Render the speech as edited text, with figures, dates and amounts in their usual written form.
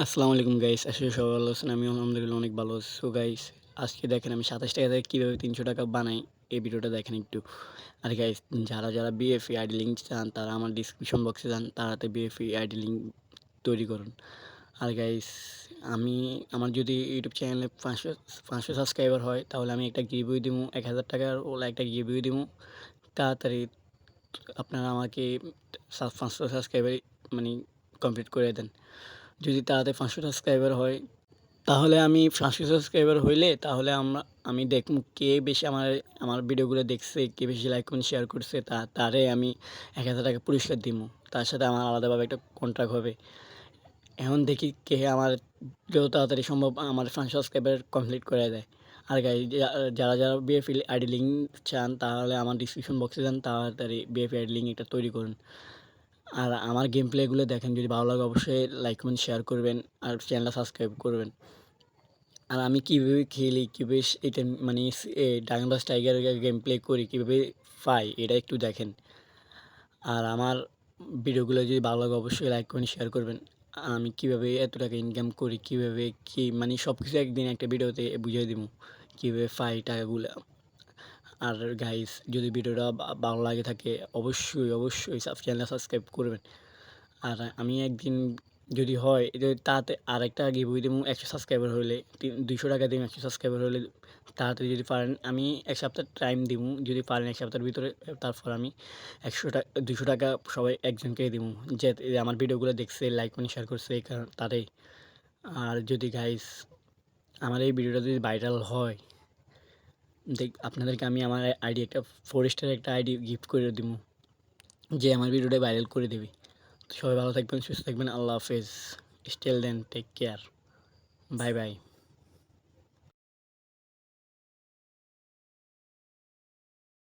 আসসালামু আলাইকুম গাইস। আসলে সবাই ভালো আছেন। আমিও আলহামদুলিল্লাহ অনেক ভালো আছি। সো গাইস, আজকে দেখেন আমি ৳২৭ থেকে কীভাবে ৳৩০০ বানাই, এই ভিডিওটা দেখেন একটু। আর গাইস, যারা BFE আইডি লিঙ্ক চান তারা আমার ডিসক্রিপশন বক্সে যান, তাড়াতাড়ি BFE আইডি লিঙ্ক তৈরি করুন। আর গাইস, আমি আমার যদি ইউটিউব চ্যানেলে ৫০০ সাবস্ক্রাইবার হয় তাহলে আমি একটা গিভওয়ে দিমু। ৳১,০০০ ওলা একটা গিভওয়ে দিমু। তাড়াতাড়ি আপনারা আমাকে ৫০০ সাবস্ক্রাইবার মানে কমপ্লিট করে দেন। যদি তাড়াতাড়ি ৫০০ সাবস্ক্রাইবার হয়, তাহলে আমি ৫০০ সাবস্ক্রাইবার হইলে তাহলে আমি দেখমু কে বেশি আমার ভিডিওগুলো দেখছে, কে বেশি লাইক কমেন্ট শেয়ার করছে তারে আমি ৳১,০০০ পুরস্কার দিমু। তার সাথে আমার আলাদাভাবে একটা কন্ট্রাক্ট হবে। এখন দেখি কে আমার যত তাড়াতাড়ি সম্ভব আমার ৫০০ সাবস্ক্রাইবার কমপ্লিট করে দেয়। আর গাইস, যারা বিএফএ আইডি লিঙ্ক চান তাহলে আমার ডিসক্রিপশন বক্সে যান, তাড়াতাড়ি বিএফএ আইডি লিঙ্ক এটা তৈরি করুন। আর আমার গেম প্লেগুলো দেখেন, যদি ভালো লাগে অবশ্যই লাইক কমেন্ট শেয়ার করবেন আর চ্যানেলটা সাবস্ক্রাইব করবেন। আর আমি কীভাবে খেলি, কীভাবে এটা মানে dragon blast tiger game play করি, কীভাবে পাই এটা একটু দেখেন। আর আমার ভিডিওগুলো যদি ভালো লাগে অবশ্যই লাইক কমেন্ট শেয়ার করবেন। আমি কীভাবে এত টাকা ইনকাম করি, কীভাবে কী মানে সব কিছু একদিন একটা ভিডিওতে বুঝিয়ে দিবো, কীভাবে পাই টাকাগুলা। আর গাইস, যদি ভিডিওটা ভালো লাগে থাকে অবশ্যই চ্যানেলটা সাবস্ক্রাইব করবেন। আর আমি একদিন যদি হয় তাতে আরেকটা গিভওয়ে দিমু। ১০০ সাবস্ক্রাইবার হইলে ৳২০০ দিমু। ১০০ সাবস্ক্রাইবার হইলে তাড়াতাড়ি যদি পারেন আমি ১ সপ্তাহ টাইম দিমু। যদি পারেন ১ সপ্তাহের ভিতরে, তারপর আমি ৳২০০ সবাই একজনকে দিমু। যে আমার ভিডিওগুলো দেখছে, লাইক কমেন্ট শেয়ার করছে এই তারে। আর যদি গাইস, আমার এই ভিডিওটা যদি ভাইরাল হয়, আপনাদেরকে আমি আমার আইডি একটা 4 স্টার একটা আইডি গিফট করে দিমু, যে আমার ভিডিওটা ভাইরাল করে দিবে। সবাই ভালো থাকবেন, সুস্থ থাকবেন। আল্লাহ হাফেজ। Still then take care. Bye by.